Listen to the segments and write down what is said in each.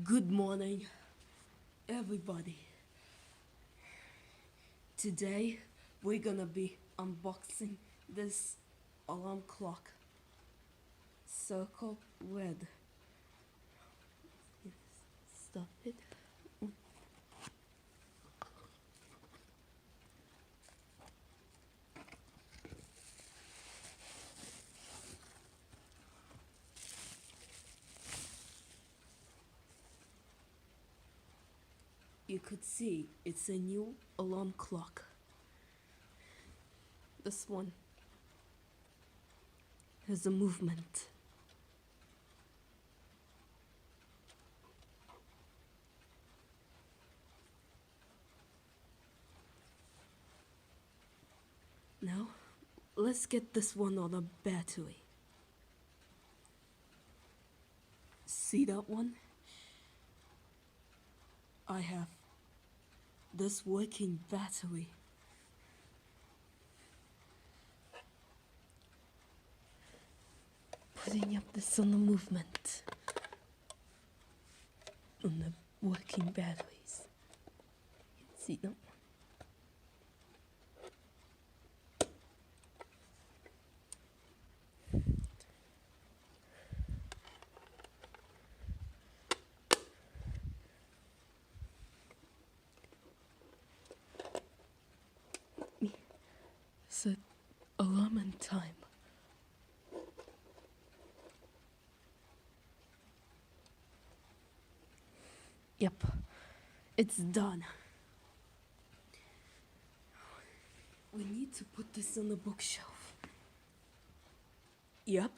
Good morning, everybody. Today we're gonna be unboxing this alarm clock. Circle red. Stop it. You could see it's a new alarm clock. This one has a movement. Now, let's get this one on a battery. See that one? I have this working battery. Putting up this on the movement. On the working batteries. See that one? Set alarm and time. Yep, it's done. We need to put this on the bookshelf. Yep,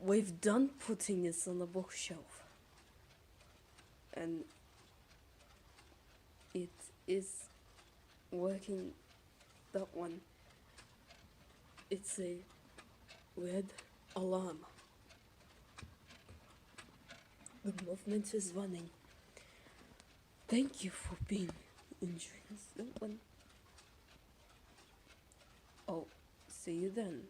we've done putting this on the bookshelf. And it is working. That one, it's a red alarm. The movement is running. Thank you for being enjoying this one. Oh, see you then.